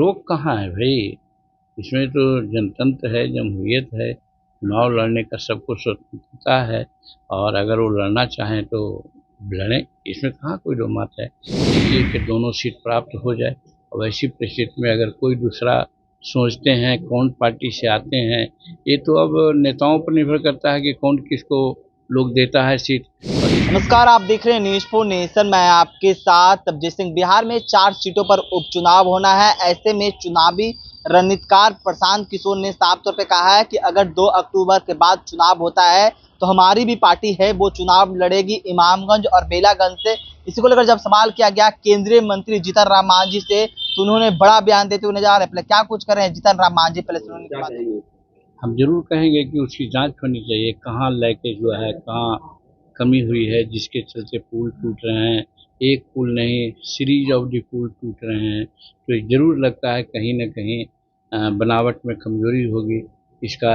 रोक कहाँ है भाई। इसमें तो जनतंत्र है, जमहूरियत है, चुनाव लड़ने का सबको स्वतंत्रता है और अगर वो लड़ना चाहें तो लड़ें। इसमें कहाँ कोई दो मत है। इसलिए कि दोनों सीट प्राप्त हो जाए और वैसी परिस्थिति में अगर कोई दूसरा सोचते हैं कौन पार्टी से आते हैं, ये तो अब नेताओं पर निर्भर करता है कि कौन किसको लोग देता है सीट। नमस्कार, आप देख रहे हैं न्यूज फॉर नेशन। मैं आपके साथ तबजीत सिंह। बिहार में 4 सीटों पर उपचुनाव होना है। ऐसे में चुनावी रणनीतिकार प्रशांत किशोर ने साफ तौर पे कहा है कि अगर 2 अक्टूबर के बाद चुनाव होता है तो हमारी भी पार्टी है वो चुनाव लड़ेगी इमामगंज और बेलागंज से। इसी को लेकर जब सवाल किया गया केंद्रीय मंत्री जीतन राम मांझी से तो उन्होंने बड़ा बयान देते हुए नजर आ रहे हैं। पहले क्या कुछ कर रहे हैं जीतन राम मांझी, पहले सुनिए। हम जरूर कहेंगे कि उसकी जांच होनी चाहिए, कहाँ लीकेज हुआ है, कहाँ कमी हुई है जिसके चलते पुल टूट रहे हैं। एक पुल नहीं, सीरीज ऑफ दी पुल टूट रहे हैं। तो ये जरूर लगता है कहीं ना कहीं बनावट में कमजोरी होगी। इसका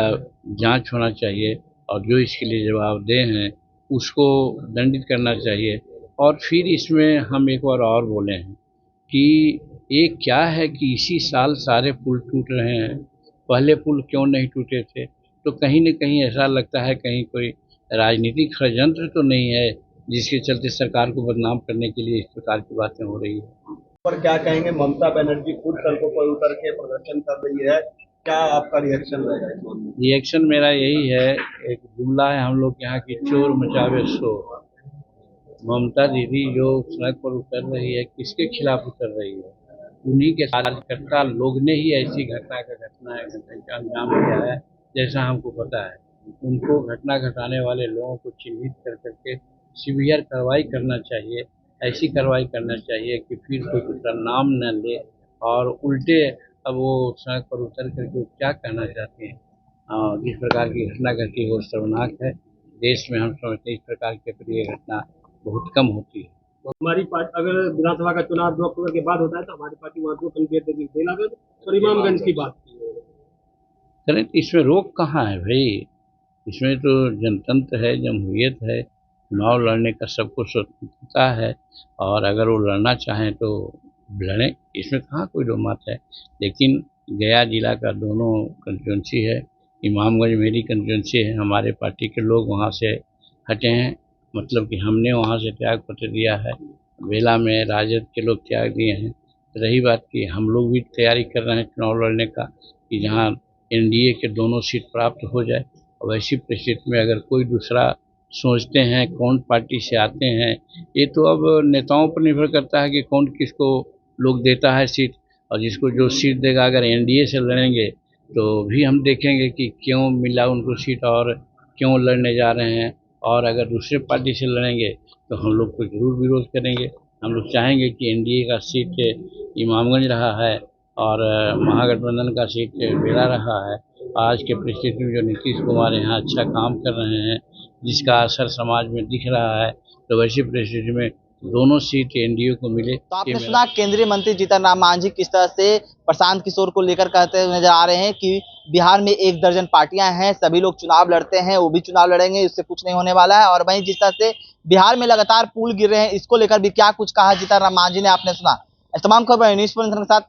जांच होना चाहिए और जो इसके लिए जवाबदेह हैं उसको दंडित करना चाहिए। और फिर इसमें हम एक बार और बोले हैं कि ये क्या है कि इसी साल सारे पुल टूट रहे हैं, पहले पुल क्यों नहीं टूटे थे। तो कहीं न कहीं ऐसा लगता है कहीं कोई राजनीतिक षड्यंत्र तो नहीं है जिसके चलते सरकार को बदनाम करने के लिए इस प्रकार की बातें हो रही है। पर क्या कहेंगे, ममता बनर्जी खुद सड़कों पर उतर के प्रदर्शन कर रही है, क्या आपका रिएक्शन रहेगा इस मामले में? रिएक्शन मेरा यही है, एक जुमला है हम लोग यहाँ की, चोर मचावे शोर। ममता दीदी जो सड़क पर उतर रही है किसके खिलाफ उतर रही है? उन्हीं के कार्यकर्ता लोग ने ही ऐसी घटना का अंजाम दिया है जैसा हमको पता है। उनको घटना घटाने वाले लोगों को चिन्हित कर करके सीवियर कार्रवाई करना चाहिए। ऐसी कार्रवाई करना चाहिए कि फिर कोई दूसरा नाम न ले और उल्टे अब वो सड़क पर उतर करके वो क्या कहना चाहते हैं। जिस प्रकार की घटना घटी वो शर्मनाक है। देश में हम समझते हैं इस प्रकार की प्रिय घटना बहुत कम होती है। तो हमारी पार्टी, अगर विधानसभा का चुनाव 2 अक्टूबर के बाद होता है तो हमारी पार्टी वहाँ 2 कैंडिडेट देगी, बेलागंज और इमामगंज की बात की है। करें, इसमें रोक कहाँ है भाई। इसमें तो जनतंत्र है, जमहूरियत है, चुनाव लड़ने का सबको स्वतंत्रता है और अगर वो लड़ना चाहें तो लड़ें। इसमें कहाँ कोई दो मत है। लेकिन गया जिला का दोनों कंस्टिट्यूंसी है, इमामगंज मेरी कंस्टिट्यूंसी है, हमारे पार्टी के लोग वहाँ से हटे हैं, मतलब कि हमने वहाँ से त्याग पत्र दिया है। बेला में राजद के लोग त्याग दिए हैं। रही बात कि हम लोग भी तैयारी कर रहे हैं चुनाव लड़ने का कि जहाँ एनडीए के दोनों सीट प्राप्त हो जाए और वैसी परिस्थिति में अगर कोई दूसरा सोचते हैं कौन पार्टी से आते हैं, ये तो अब नेताओं पर निर्भर करता है कि कौन किसको लोग देता है सीट। और जिसको जो सीट देगा, अगर एनडीए से लड़ेंगे तो भी हम देखेंगे कि क्यों मिला उनको सीट और क्यों लड़ने जा रहे हैं। और अगर दूसरे पार्टी से लड़ेंगे तो हम लोग को जरूर विरोध करेंगे। हम लोग चाहेंगे कि एनडीए का सीट इमामगंज रहा है और महागठबंधन का सीट बेला रहा है। आज के परिस्थिति में जो नीतीश कुमार यहाँ अच्छा काम कर रहे हैं, जिसका असर समाज में दिख रहा है, तो वैसी परिस्थिति में दोनों सीट एनडीए को मिले। तो आपने सुना केंद्रीय मंत्री जीतन राम मांझी किस तरह से प्रशांत किशोर को लेकर कहते हुए नजर आ रहे हैं कि बिहार में 1 दर्जन पार्टियां हैं, सभी लोग चुनाव लड़ते हैं, वो भी चुनाव लड़ेंगे, इससे कुछ नहीं होने वाला है। और वहीं जिस तरह से बिहार में लगातार पुल गिर रहे हैं, इसको लेकर भी क्या कुछ कहा जीतन राम मांझी ने, आपने सुना। तमाम खबर न्यूज़ के साथ।